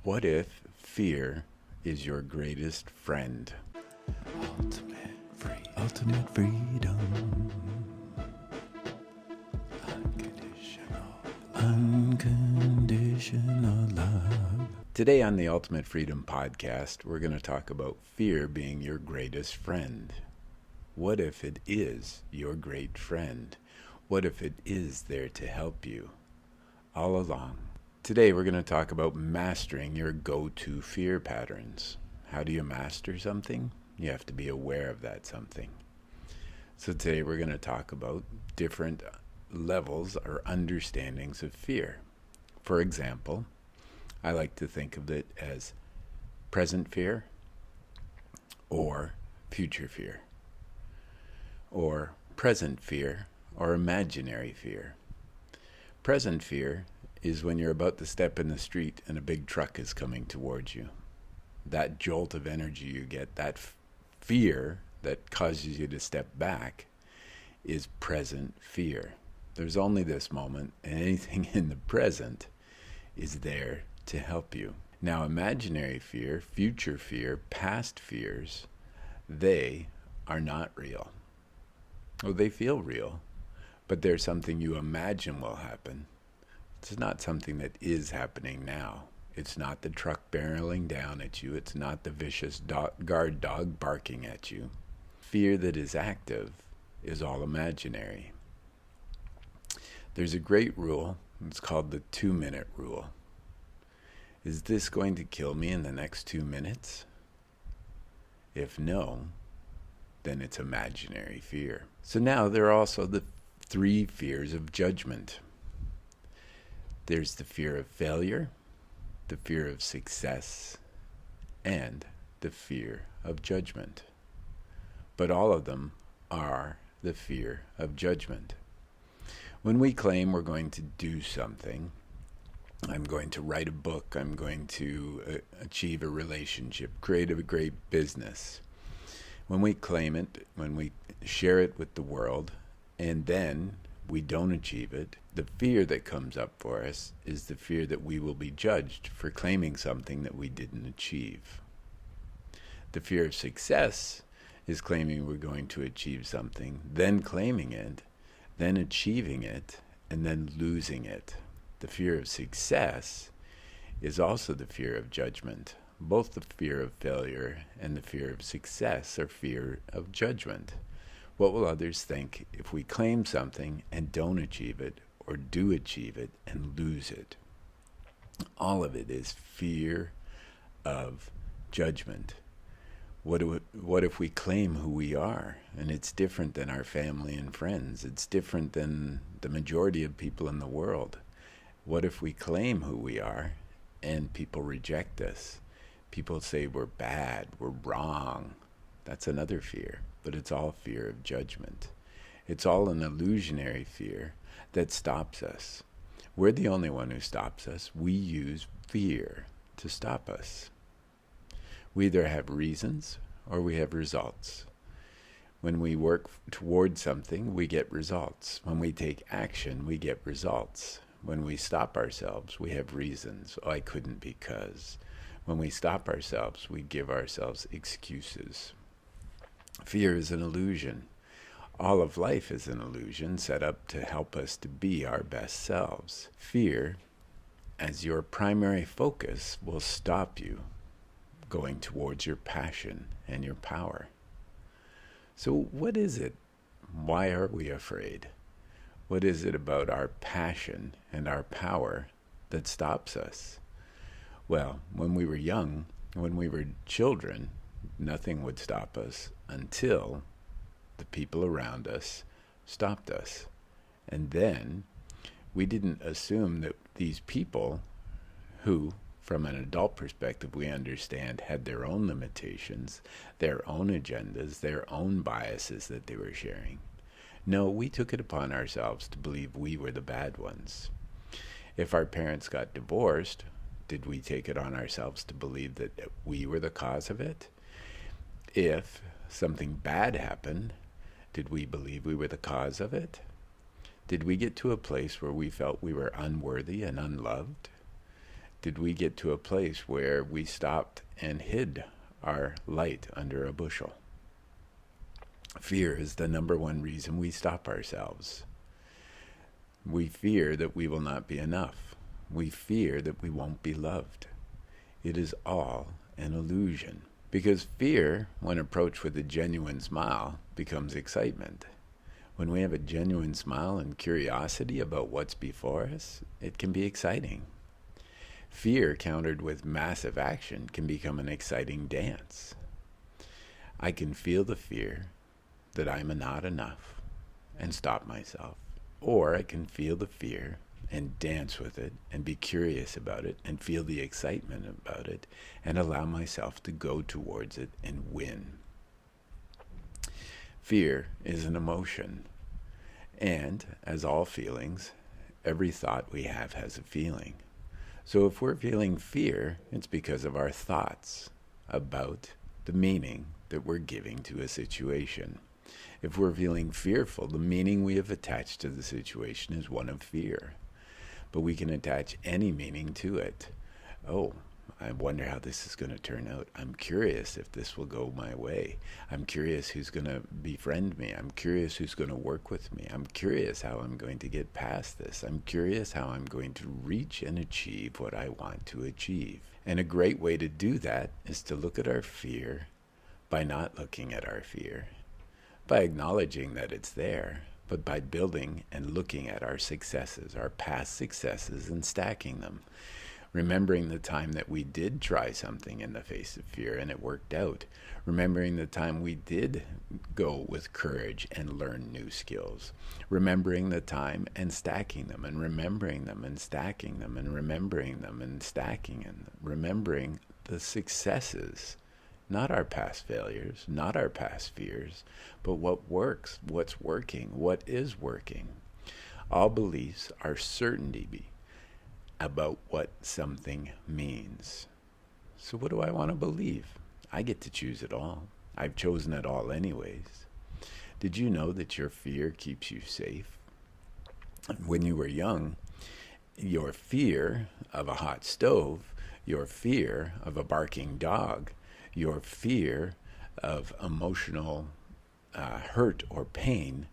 What if fear is your greatest friend? Ultimate freedom. Unconditional love. Today on the Ultimate Freedom Podcast, we're going to talk about fear being your greatest friend. What if it is your great friend? What if it is there to help you all along? Today we're going to talk about mastering your go-to fear patterns. How do you master something? You have to be aware of that something. So today we're going to talk about different levels or understandings of fear. For example, I like to think of it as present fear or future fear, or present fear or imaginary fear. Present fear is when you're about to step in the street and a big truck is coming towards you. That jolt of energy you get, that fear that causes you to step back, is present fear. There's only this moment, and anything in the present is there to help you. Now, imaginary fear, future fear, past fears, they are not real. Oh, they feel real, but they're something you imagine will happen. It's not something that is happening now. It's not the truck barreling down at you. It's not the vicious guard dog barking at you. Fear that is active is all imaginary. There's a great rule. It's called the 2-minute rule. Is this going to kill me in the next 2 minutes? If no, then it's imaginary fear. So now there are also the 3 fears of judgment. There's the fear of failure, the fear of success, and the fear of judgment. But all of them are the fear of judgment. When we claim we're going to do something, I'm going to write a book, I'm going to achieve a relationship, create a great business. When we claim it, when we share it with the world, and then we don't achieve it, the fear that comes up for us is the fear that we will be judged for claiming something that we didn't achieve. The fear of success is claiming we're going to achieve something, then claiming it, then achieving it, and then losing it. The fear of success is also the fear of judgment. Both the fear of failure and the fear of success are fear of judgment. What will others think if we claim something and don't achieve it, or do achieve it and lose it? All of it is fear of judgment. What if we claim who we are, and it's different than our family and friends? It's different than the majority of people in the world. What if we claim who we are and people reject us? People say we're bad, we're wrong. That's another fear, but it's all fear of judgment. It's all an illusionary fear that stops us. We're the only one who stops us. We use fear to stop us. We either have reasons or we have results. When we work toward something, we get results. When we take action, we get results. When we stop ourselves, we have reasons. Oh, I couldn't because. When we stop ourselves, we give ourselves excuses. Fear is an illusion. All of life is an illusion set up to help us to be our best selves. Fear, as your primary focus, will stop you going towards your passion and your power. So what is it? Why are we afraid? What is it about our passion and our power that stops us? Well, when we were young, when we were children, nothing would stop us until the people around us stopped us. And then we didn't assume that these people who, from an adult perspective, we understand had their own limitations, their own agendas, their own biases that they were sharing. No, we took it upon ourselves to believe we were the bad ones. If our parents got divorced, did we take it on ourselves to believe that we were the cause of it? If something bad happened, did we believe we were the cause of it? Did we get to a place where we felt we were unworthy and unloved? did we get to a place where we stopped and hid our light under a bushel? Fear is the number one reason we stop ourselves. We fear that we will not be enough. We fear that we won't be loved. It is all an illusion. Because fear, when approached with a genuine smile, becomes excitement. When we have a genuine smile and curiosity about what's before us, it can be exciting. Fear countered with massive action can become an exciting dance. I can feel the fear that I'm not enough and stop myself. Or I can feel the fear and dance with it and be curious about it and feel the excitement about it and allow myself to go towards it and win. Fear is an emotion, and as all feelings, every thought we have has a feeling. So if we're feeling fear, it's because of our thoughts about the meaning that we're giving to a situation. If we're feeling fearful, the meaning we have attached to the situation is one of fear. But we can attach any meaning to it. Oh, I wonder how this is going to turn out. I'm curious if this will go my way. I'm curious who's going to befriend me. I'm curious who's going to work with me. I'm curious how I'm going to get past this. I'm curious how I'm going to reach and achieve what I want to achieve. And a great way to do that is to look at our fear by not looking at our fear, by acknowledging that it's there, but by building and looking at our successes, our past successes, and stacking them. Remembering the time that we did try something in the face of fear and it worked out. Remembering the time we did go with courage and learn new skills. Remembering the time and stacking them, and remembering them and stacking them, and remembering them and stacking them. Remembering the successes. Not our past failures, not our past fears, but what works, what's working, what is working. All beliefs are certainty about what something means. So what do I want to believe? I get to choose it all. I've chosen it all anyways. Did you know that your fear keeps you safe? When you were young, your fear of a hot stove, your fear of a barking dog, your fear of emotional hurt or pain,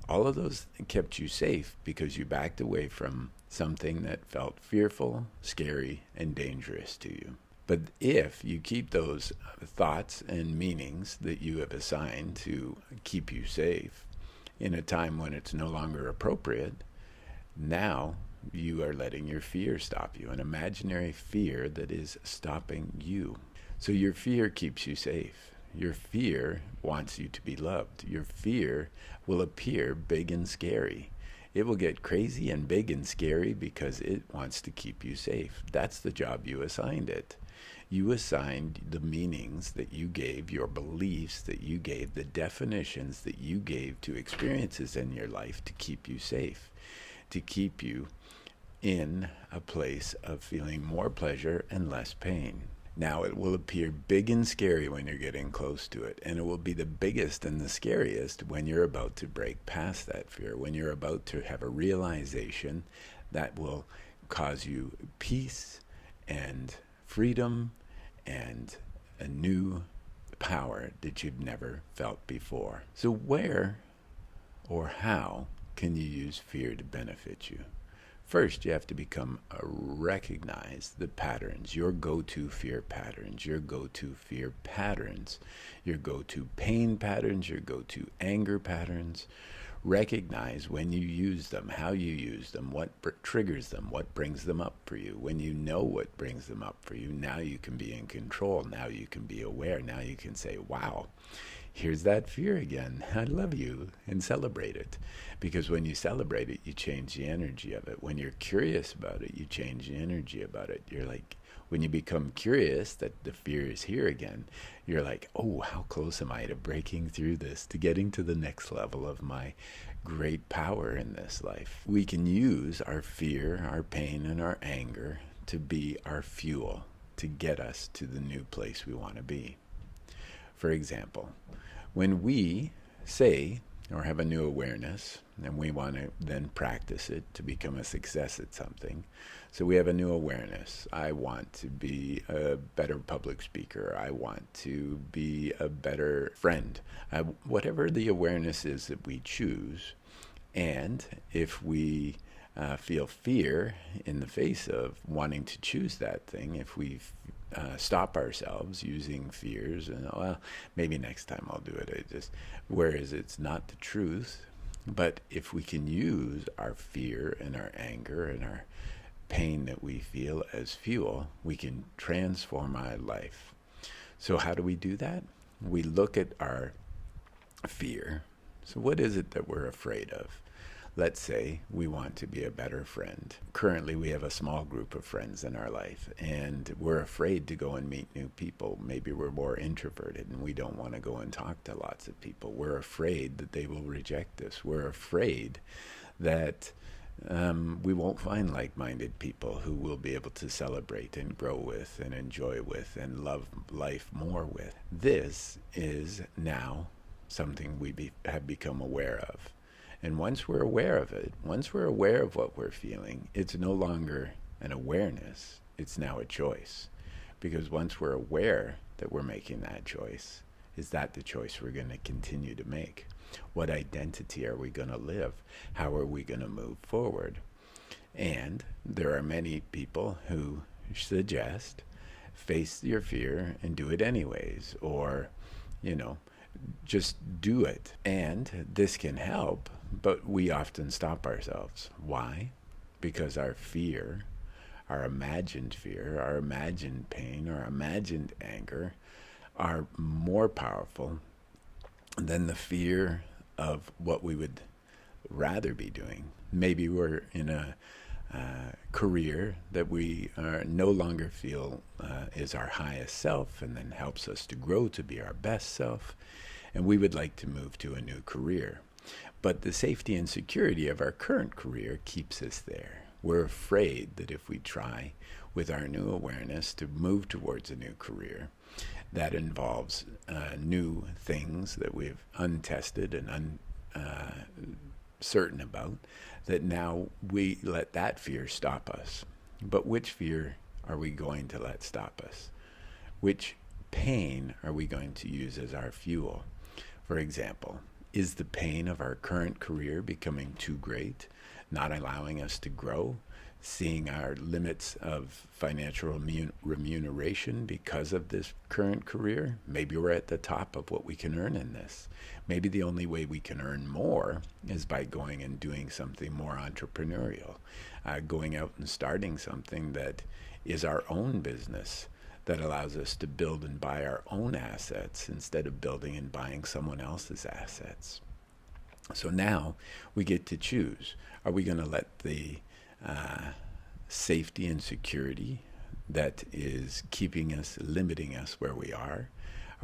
all of those kept you safe because you backed away from something that felt fearful, scary, and dangerous to you. But if you keep those thoughts and meanings that you have assigned to keep you safe in a time when it's no longer appropriate, now you are letting your fear stop you, an imaginary fear that is stopping you. So your fear keeps you safe. Your fear wants you to be loved. Your fear will appear big and scary. It will get crazy and big and scary because it wants to keep you safe. That's the job you assigned it. You assigned the meanings that you gave, your beliefs that you gave, the definitions that you gave to experiences in your life to keep you safe, to keep you in a place of feeling more pleasure and less pain. Now it will appear big and scary when you're getting close to it, and it will be the biggest and the scariest when you're about to break past that fear, when you're about to have a realization that will cause you peace and freedom and a new power that you've never felt before. So where or how can you use fear to benefit you? First, you have to recognize the patterns, your go-to fear patterns, your go-to fear patterns, your go-to pain patterns, your go-to anger patterns. Recognize when you use them, how you use them, what triggers them, what brings them up for you. When you know what brings them up for you, now you can be in control. Now you can be aware. Now you can say, wow, here's that fear again. I love you, and celebrate it. Because when you celebrate it, you change the energy of it. When you're curious about it, you change the energy about it. You're like, when you become curious that the fear is here again, you're like, oh, how close am I to breaking through this, to getting to the next level of my great power in this life. We can use our fear, our pain, and our anger to be our fuel, to get us to the new place we want to be. For example, when we say or have a new awareness, and we want to then practice it to become a success at something. So we have a new awareness. I want to be a better public speaker. I want to be a better friend. Whatever the awareness is that we choose. And if we feel fear in the face of wanting to choose that thing, if we stop ourselves using fears and, well, maybe next time I'll do it, whereas it's not the truth. But if we can use our fear and our anger and our pain that we feel as fuel, we can transform our life. So how do we do that? We look at our fear. So what is it that we're afraid of? Let's say we want to be a better friend. Currently, we have a small group of friends in our life, and we're afraid to go and meet new people. Maybe we're more introverted, and we don't want to go and talk to lots of people. We're afraid that they will reject us. We're afraid that we won't find like-minded people who we'll be able to celebrate and grow with and enjoy with and love life more with. This is now something we have become aware of. And once we're aware of it, once we're aware of what we're feeling, it's no longer an awareness, it's now a choice. Because once we're aware that we're making that choice, is that the choice we're going to continue to make? What identity are we going to live? How are we going to move forward? And there are many people who suggest face your fear and do it anyways, or, just do it. And this can help, but we often stop ourselves. Why? Because our fear, our imagined pain, our imagined anger are more powerful than the fear of what we would rather be doing. Maybe we're in a career that we no longer feel is our highest self and then helps us to grow to be our best self. And we would like to move to a new career. But the safety and security of our current career keeps us there. We're afraid that if we try with our new awareness to move towards a new career, that involves new things that we've untested and uncertain about, that now we let that fear stop us. But which fear are we going to let stop us? Which pain are we going to use as our fuel? For example, is the pain of our current career becoming too great, not allowing us to grow, seeing our limits of financial remuneration because of this current career? Maybe we're at the top of what we can earn in this. Maybe the only way we can earn more is by going and doing something more entrepreneurial, going out and starting something that is our own business, that allows us to build and buy our own assets instead of building and buying someone else's assets. So now we get to choose. Are we going to let the safety and security that is keeping us, limiting us where we are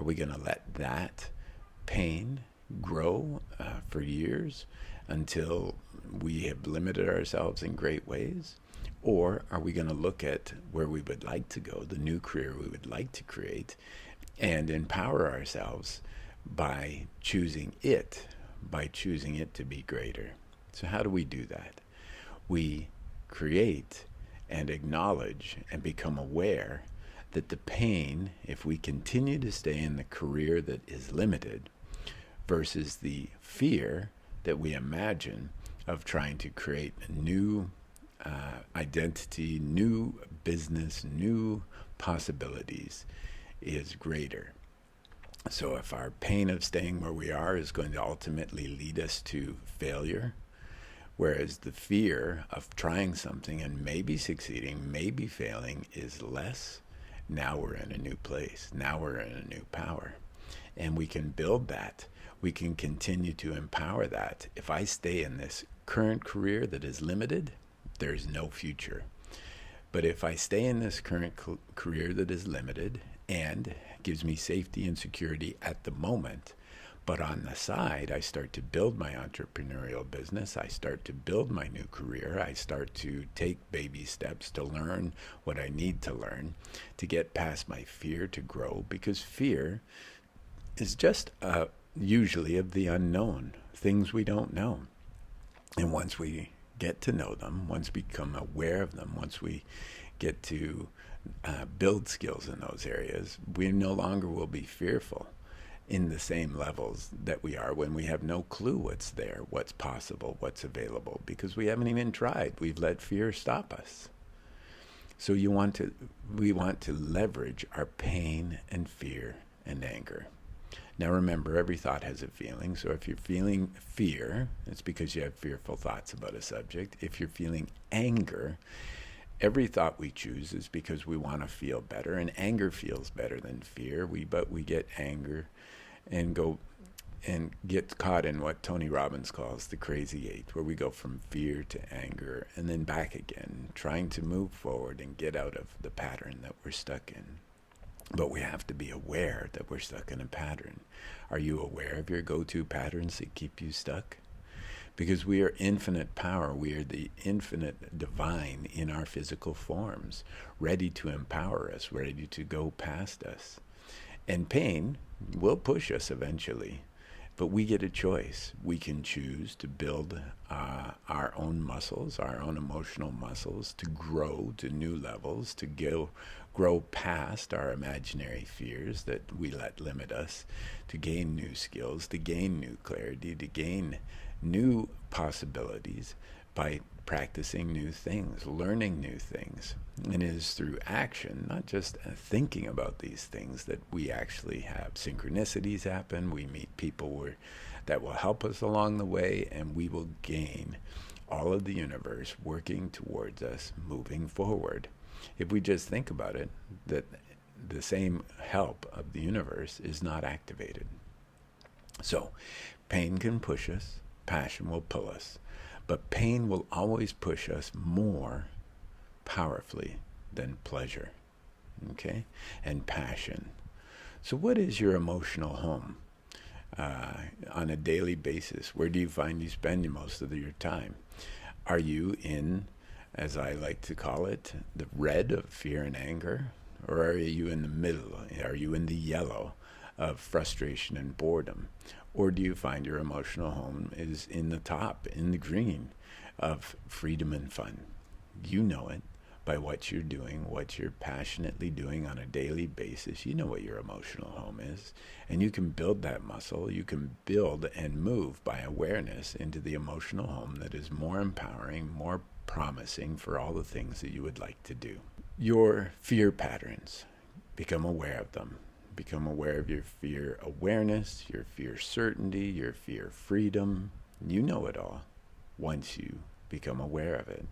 we going to let that pain grow for years until we have limited ourselves in great ways? Or are we going to look at where we would like to go, the new career we would like to create, and empower ourselves by choosing it to be greater? So how do we do that? We create and acknowledge and become aware that the pain, if we continue to stay in the career that is limited, versus the fear that we imagine of trying to create a new identity, new business, new possibilities, is greater. So if our pain of staying where we are is going to ultimately lead us to failure, whereas the fear of trying something and maybe succeeding, maybe failing is less, now we're in a new place. Now we're in a new power. And we can build that. We can continue to empower that. If I stay in this current career that is limited, there's no future. But if I stay in this current career that is limited and gives me safety and security at the moment, but on the side, I start to build my entrepreneurial business, I start to build my new career, I start to take baby steps to learn what I need to learn, to get past my fear, to grow, because fear is just usually of the unknown. things we don't know. And once we get to know them, once we become aware of them, once we get to build skills in those areas, we no longer will be fearful in the same levels that we are when we have no clue what's there, what's possible, what's available, because we haven't even tried. We've let fear stop us. So we want to leverage our pain and fear and anger. Now remember, every thought has a feeling. So if you're feeling fear, it's because you have fearful thoughts about a subject. If you're feeling anger, every thought we choose is because we want to feel better, and anger feels better than fear. But we get anger and go and get caught in what Tony Robbins calls the crazy eight, where we go from fear to anger and then back again, trying to move forward and get out of the pattern that we're stuck in. But we have to be aware that we're stuck in a pattern. Are you aware of your go-to patterns that keep you stuck? Because we are infinite power. We are the infinite divine in our physical forms, ready to empower us, ready to go past us. And pain will push us eventually, but we get a choice. We can choose to build our own muscles, our own emotional muscles, to grow to new levels, to grow past our imaginary fears that we let limit us, to gain new skills, to gain new clarity, to gain new possibilities by practicing new things, learning new things. And it is through action, not just thinking about these things, that we actually have synchronicities happen. We meet people that will help us along the way, and we will gain all of the universe working towards us, moving forward. If we just think about it, that the same help of the universe is not activated. So pain can push us, passion will pull us, but pain will always push us more powerfully than pleasure, okay, and passion. So what is your emotional home on a daily basis? Where do you find you spend most of your time? Are you in, as I like to call it, the red of fear and anger? Or are you in the middle? Are you in the yellow of frustration and boredom? Or do you find your emotional home is in the top, in the green of freedom and fun? You know it by what you're doing, what you're passionately doing on a daily basis. You know what your emotional home is. And you can build that muscle. You can build and move by awareness into the emotional home that is more empowering, more promising for all the things that you would like to do. Your fear patterns, become aware of them. Become aware of your fear awareness, your fear certainty, your fear freedom. You know it all once you become aware of it.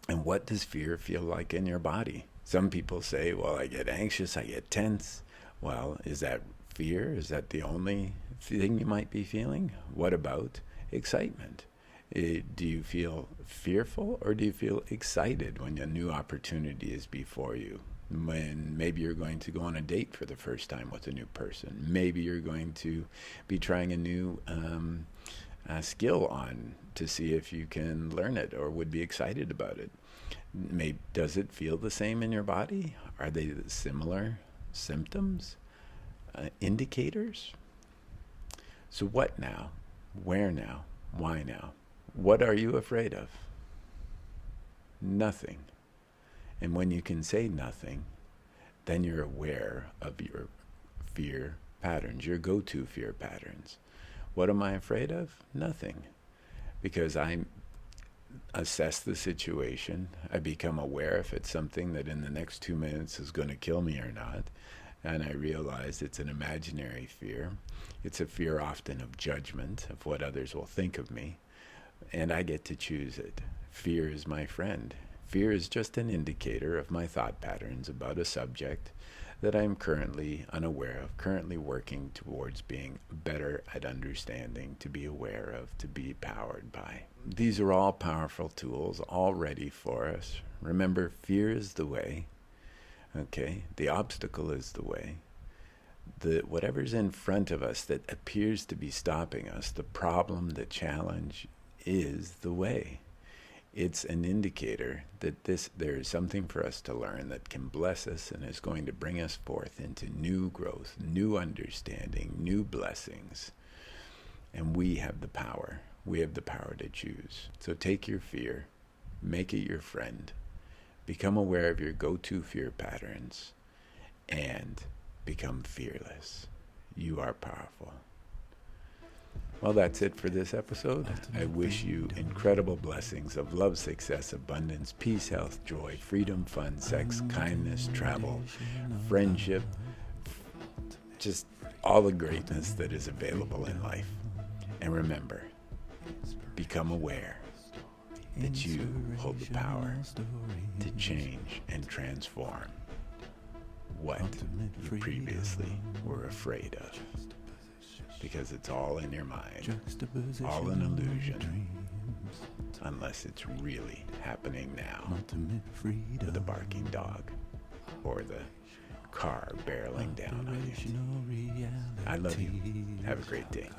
And what does fear feel like in your body? Some people say, well, I get anxious, I get tense. Well, is that fear? Is that the only thing you might be feeling? What about excitement? Do you feel fearful, or do you feel excited when a new opportunity is before you? When maybe you're going to go on a date for the first time with a new person. Maybe you're going to be trying a new skill on to see if you can learn it or would be excited about it. Does it feel the same in your body? Are they similar symptoms, indicators? So what now? Where now? Why now? What are you afraid of? Nothing. And when you can say nothing, then you're aware of your fear patterns, your go-to fear patterns. What am I afraid of? Nothing. Because I assess the situation. I become aware if it's something that in the next 2 minutes is going to kill me or not. And I realize it's an imaginary fear. It's a fear often of judgment, of what others will think of me. And I get to choose it. Fear is my friend. Fear is just an indicator of my thought patterns about a subject that I'm currently unaware of, currently working towards being better at understanding, to be aware of, to be powered by. These are all powerful tools, all ready for us. Remember, fear is the way. Okay, the obstacle is the way. Whatever's in front of us that appears to be stopping us, the problem, the challenge, is the way. It's an indicator that there is something for us to learn that can bless us and is going to bring us forth into new growth, new understanding, new blessings. And we have the power. We have the power to choose. So take your fear, make it your friend, become aware of your go-to fear patterns, and become fearless. You are powerful. Well, that's it for this episode. I wish you incredible blessings of love, success, abundance, peace, health, joy, freedom, fun, sex, kindness, travel, friendship, just all the greatness that is available in life. And remember, become aware that you hold the power to change and transform what you previously were afraid of. Because it's all in your mind, all an illusion, unless it's really happening now with the barking dog or the car barreling down on you. I love you. Have a great day.